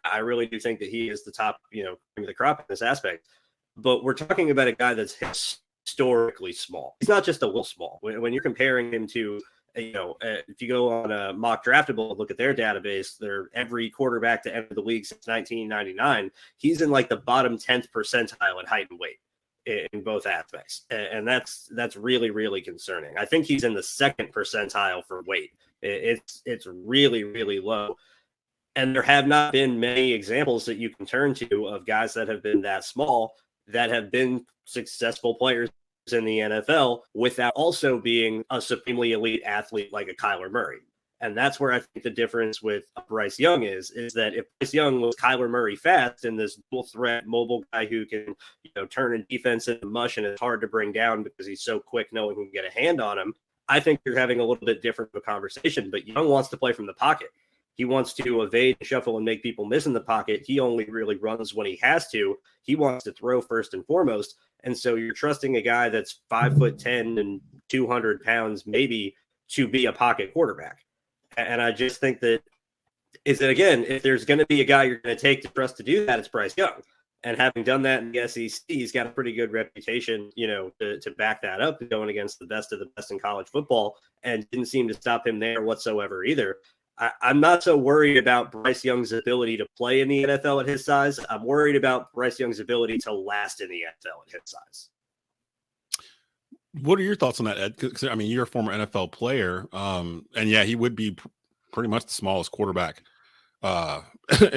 I really do think that he is the top, cream of the crop in this aspect. But we're talking about a guy that's historically small. He's not just a little small. When you're comparing him to, if you go on a mock draftable, look at their database, they're every quarterback to enter the league since 1999. He's in like the bottom 10th percentile in height and weight in both aspects. And that's really, really concerning. I think he's in the 2nd percentile for weight. It's really, really low. And there have not been many examples that you can turn to of guys that have been that small that have been successful players in the NFL without also being a supremely elite athlete like a Kyler Murray. And that's where I think the difference with Bryce Young is that if Bryce Young was Kyler Murray fast and this dual threat mobile guy who can, turn a defense into mush and it's hard to bring down because he's so quick, no one can get a hand on him, I think you're having a little bit different of a conversation. But Young wants to play from the pocket. He wants to evade, shuffle, and make people miss in the pocket. He only really runs when he has to. He wants to throw first and foremost. And so you're trusting a guy that's 5'10" and 200 pounds, maybe, to be a pocket quarterback. And I just think that if there's going to be a guy you're going to take to trust to do that, it's Bryce Young. And having done that in the SEC, he's got a pretty good reputation, to back that up, going against the best of the best in college football, and didn't seem to stop him there whatsoever either. I'm not so worried about Bryce Young's ability to play in the NFL at his size. I'm worried about Bryce Young's ability to last in the NFL at his size. What are your thoughts on that, Ed? Because, I mean, you're a former NFL player, and yeah, he would be pretty much the smallest quarterback in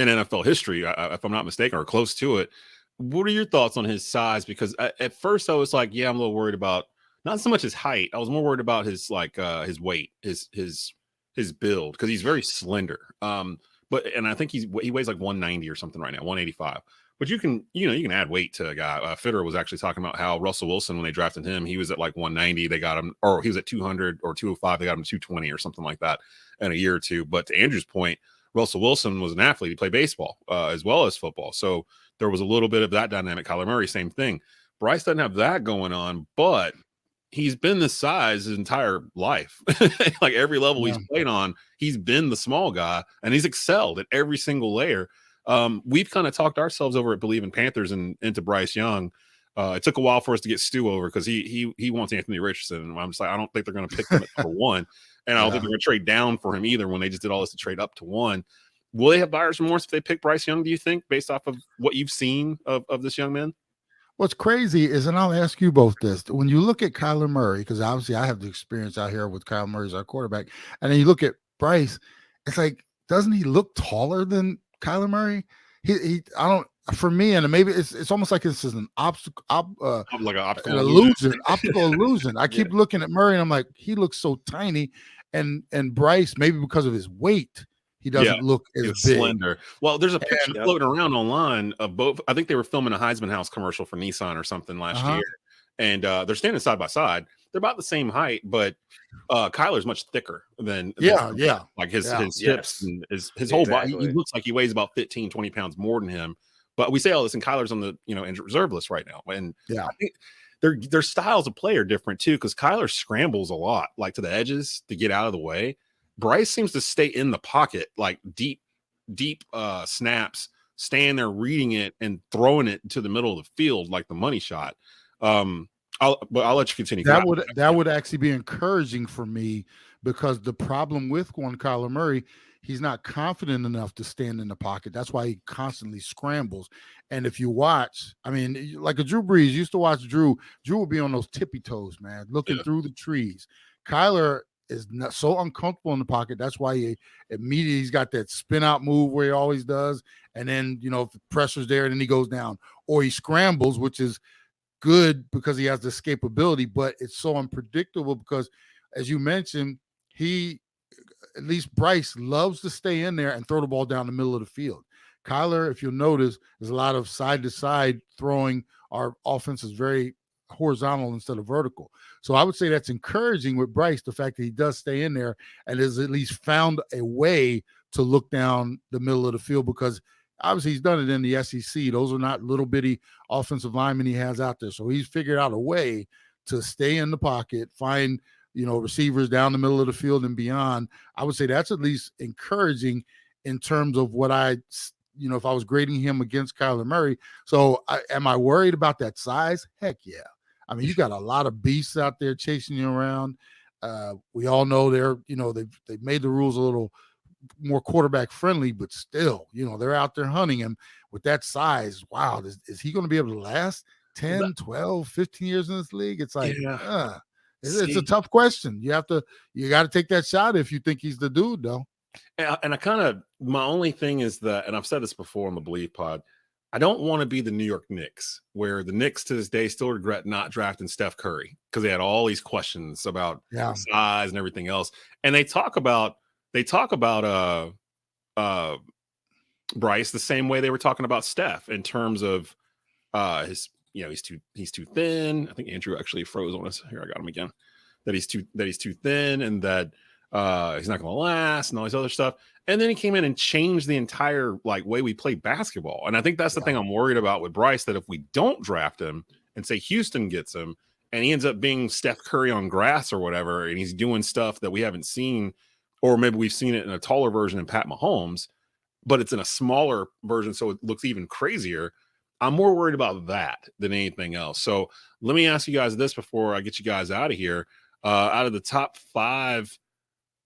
NFL history, if I'm not mistaken, or close to it. What are your thoughts on his size? Because at first I was like, yeah, I'm a little worried about not so much his height. I was more worried about his his weight, his build, because he's very slender. And I think he weighs like 190 or something right now, 185. But you can add weight to a guy. Fitter was actually talking about how Russell Wilson, when they drafted him, he was at like 190. They got him, or he was at 200 or 205. They got him 220 or something like that in a year or two. But to Andrew's point, Russell Wilson was an athlete. He played baseball as well as football. So there was a little bit of that dynamic. Kyler Murray, same thing. Bryce doesn't have that going on, but he's been this size his entire life. Like every level he's played on, he's been the small guy, and he's excelled at every single layer. We've kind of talked ourselves over at Bleav in Panthers and into Bryce Young. It took a while for us to get Stu over because he wants Anthony Richardson. And I'm just like, I don't think they're going to pick him at number one. And I don't think they're going to trade down for him either when they just did all this to trade up to one. Will they have buyer's remorse if they pick Bryce Young, do you think, based off of what you've seen of this young man? What's crazy is, and I'll ask you both this, when you look at Kyler Murray, because obviously I have the experience out here with Kyler Murray as our quarterback, and then you look at Bryce, it's like, doesn't he look taller than Kyler Murray? I don't, for me, and maybe it's almost like this is an optical illusion. I keep looking at Murray and I'm like, he looks so tiny, and Bryce, maybe because of his weight, he doesn't look as big. Slender. Well, there's a picture floating around online of both. I think they were filming a Heisman House commercial for Nissan or something last year, and they're standing side by side. They're about the same height, but Kyler's much thicker than like his hips and his whole body. He looks like he weighs about 15, 20 pounds more than him. But we say all this, and Kyler's on the injured reserve list right now. And I think their styles of play are different too, because Kyler scrambles a lot, like to the edges to get out of the way. Bryce seems to stay in the pocket, like deep snaps, staying there, reading it, and throwing it to the middle of the field like the money shot. I'll let you continue. That would actually be encouraging for me, because the problem with Kyler Murray, he's not confident enough to stand in the pocket. That's why he constantly scrambles. And if you watch, I mean, like a Drew Brees, used to watch Drew would be on those tippy toes, man, looking through the trees. Kyler is not so uncomfortable in the pocket. That's why he's got that spin out move where he always does. And then, if the pressure's there, then he goes down, or he scrambles, which is good because he has the escapability, but it's so unpredictable because, as you mentioned, at least Bryce loves to stay in there and throw the ball down the middle of the field. Kyler, if you'll notice, there's a lot of side to side throwing. Our offense is very horizontal instead of vertical. So I would say that's encouraging with Bryce, the fact that he does stay in there and has at least found a way to look down the middle of the field, because obviously he's done it in the SEC. Those are not little bitty offensive linemen he has out there. So he's figured out a way to stay in the pocket, find, receivers down the middle of the field and beyond. I would say that's at least encouraging in terms of what if I was grading him against Kyler Murray. So am I worried about that size? Heck yeah. I mean, you got a lot of beasts out there chasing you around. We all know they've made the rules a little more quarterback friendly, but still, they're out there hunting him with that size. Wow. Is he going to be able to last 10, 12, 15 years in this league? It's like, it's a tough question. You got to take that shot if you think he's the dude, though. And my only thing is that, and I've said this before on the Bleav pod, I don't want to be the New York Knicks, where the Knicks to this day still regret not drafting Steph Curry because they had all these questions about size and everything else. And they talk about they talk about Bryce the same way they were talking about Steph in terms of his, he's too thin. I think Andrew actually froze on us. Here, I got him again. That he's too thin, and that he's not going to last, and all this other stuff. And then he came in and changed the entire way we play basketball. And I think that's the thing I'm worried about with Bryce, that if we don't draft him and say Houston gets him and he ends up being Steph Curry on grass or whatever, and he's doing stuff that we haven't seen, or maybe we've seen it in a taller version in Pat Mahomes, but it's in a smaller version, so it looks even crazier. I'm more worried about that than anything else. So let me ask you guys this before I get you guys out of here. Out of the top 5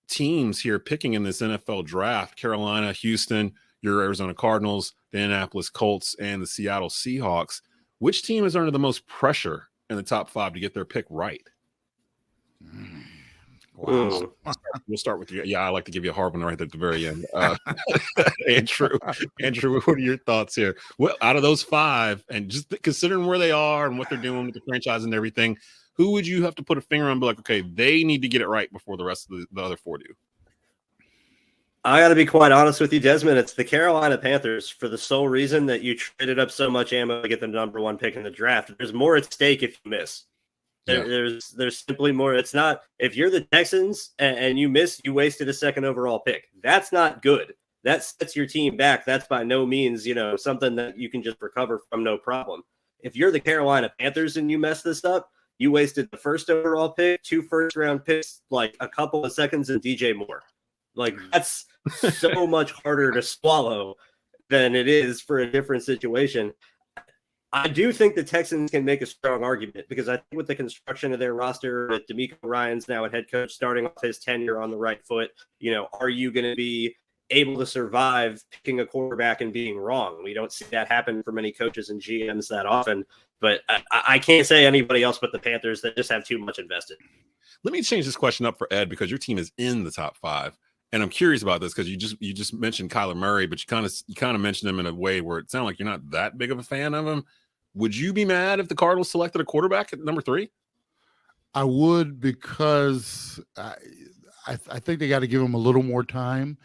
teams here picking in this NFL draft, Carolina, Houston, your Arizona Cardinals, the Indianapolis Colts, and the Seattle Seahawks, which team is under the most pressure in the top 5 to get their pick right? Wow. We'll start with you. Yeah, I like to give you a hard one right at the very end. Andrew, what are your thoughts here? Well, out of those 5, and just considering where they are and what they're doing with the franchise and everything, who would you have to put a finger on and be like, okay, they need to get it right before the rest of the other 4 do? I got to be quite honest with you, Desmond. It's the Carolina Panthers, for the sole reason that you traded up so much ammo to get the number 1 pick in the draft. There's more at stake if you miss. There's simply more. It's not, if you're the Texans and you miss, you wasted a 2nd overall pick. That's not good. That sets your team back. That's by no means, something that you can just recover from, no problem. If you're the Carolina Panthers and you mess this up, you wasted the 1st overall pick, 2 first-round picks, a couple of seconds, and DJ Moore. That's so much harder to swallow than it is for a different situation. I do think the Texans can make a strong argument, because I think with the construction of their roster, with DeMeco Ryans now at head coach, starting off his tenure on the right foot, are you going to be able to survive picking a quarterback and being wrong? We don't see that happen for many coaches and GMs that often, but I can't say anybody else but the Panthers that just have too much invested. Let me change this question up for Ed, because your team is in the top 5. And I'm curious about this, because you just mentioned Kyler Murray, but you kind of mentioned him in a way where it sounded like you're not that big of a fan of him. Would you be mad if the Cardinals selected a quarterback at number 3? I would, because I think they got to give him a little more time.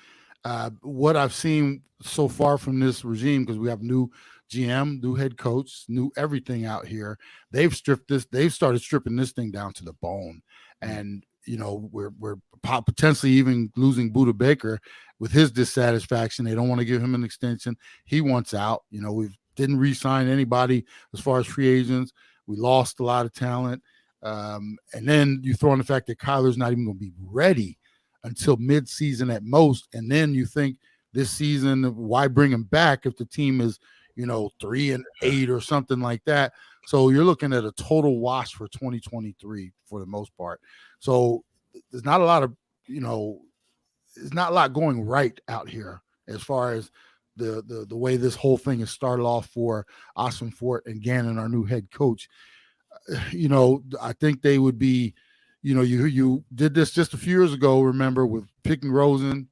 What I've seen so far from this regime, because we have new GM, new head coach, new everything out here, they've started stripping this thing down to the bone. And we're potentially even losing Budda Baker with his dissatisfaction. They don't want to give him an extension. He wants out. We didn't re-sign anybody as far as free agents. We lost a lot of talent. And then you throw in the fact that Kyler's not even going to be ready until mid-season at most. And then you think this season, why bring him back if the team is, 3-8 or something like that? So you're looking at a total wash for 2023 for the most part. So there's not a lot of, there's not a lot going right out here as far as the way this whole thing has started off for Austin Fort and Gannon, our new head coach. I think they would be, you did this just a few years ago, remember, with picking Rosen,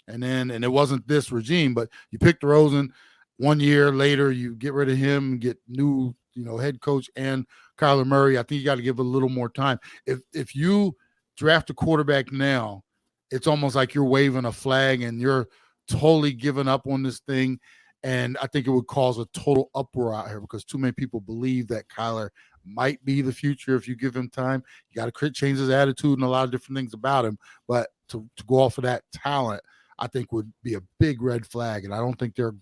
and it wasn't this regime, but you picked Rosen. 1 year later, you get rid of him, get new, head coach and Kyler Murray. I think you got to give it a little more time. If you draft a quarterback now, it's almost like you're waving a flag and you're totally giving up on this thing. And I think it would cause a total uproar out here, because too many people believe that Kyler might be the future if you give him time. You got to change his attitude and a lot of different things about him. But to go off of that talent, I think would be a big red flag. And I don't think they're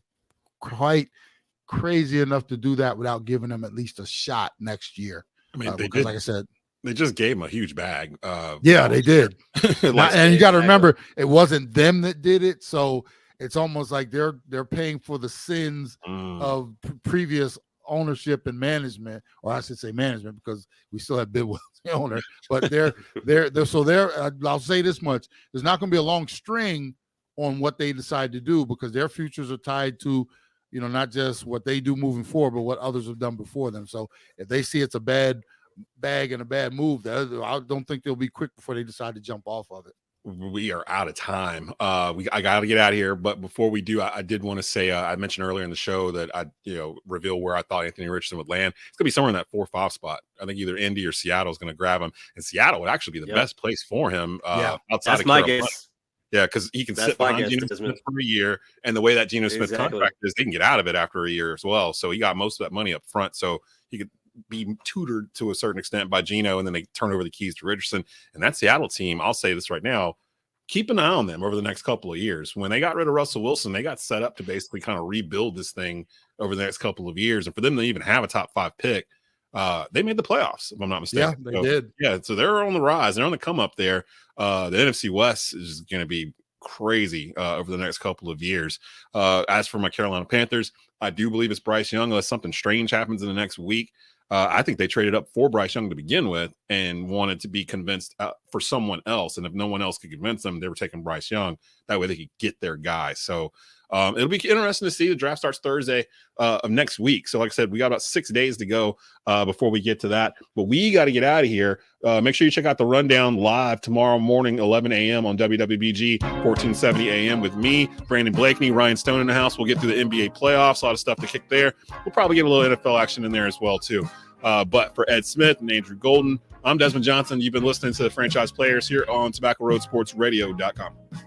quite crazy enough to do that without giving him at least a shot next year. I mean, because like I said, they just gave him a huge bag. Yeah, they did. And you got to remember, it wasn't them that did it. So it's almost like they're paying for the sins of previous ownership and management, or I should say management, because we still have Bidwell the owner. But I'll say this much: there's not going to be a long string on what they decide to do, because their futures are tied to, not just what they do moving forward, but what others have done before them. So if they see it's a bad bag and a bad move, I don't think they'll be quick before they decide to jump off of it. We are out of time. I got to get out of here. But before we do, I did want to say, I mentioned earlier in the show that I, reveal where I thought Anthony Richardson would land. It's going to be somewhere in that 4-5 spot. I think either Indy or Seattle is going to grab him. And Seattle would actually be the best place for him. Outside that's of my Carolina. guess. Yeah, because he can That's sit my behind guess, Geno Desmond. Smith for a year, and the way that Geno Smith Exactly. contract is, they can get out of it after a year as well. So he got most of that money up front, so he could be tutored to a certain extent by Geno, and then they turn over the keys to Richardson. And that Seattle team, I'll say this right now, keep an eye on them over the next couple of years. When they got rid of Russell Wilson, they got set up to basically kind of rebuild this thing over the next couple of years. And for them to even have a top 5 pick, they made the playoffs, if I'm not mistaken. Yeah, they did. Yeah, so they're on the rise. They're on the come up there. The NFC West is going to be crazy over the next couple of years. As for my Carolina Panthers, I do believe it's Bryce Young, unless something strange happens in the next week. I think they traded up for Bryce Young to begin with and wanted to be convinced for someone else. And if no one else could convince them, they were taking Bryce Young. That way they could get their guy. So it'll be interesting to see. The draft starts Thursday of next week. So like I said, we got about 6 days to go before we get to that. But we got to get out of here. Make sure you check out the Rundown live tomorrow morning, 11 a.m. on WWBG, 1470 a.m. with me, Brandon Blakeney, Ryan Stone in the house. We'll get through the NBA playoffs, a lot of stuff to kick there. We'll probably get a little NFL action in there as well, too. But for Ed Smith and Andrew Golden, I'm Desmond Johnson. You've been listening to the Franchise Players here on TobaccoRoadSportsRadio.com.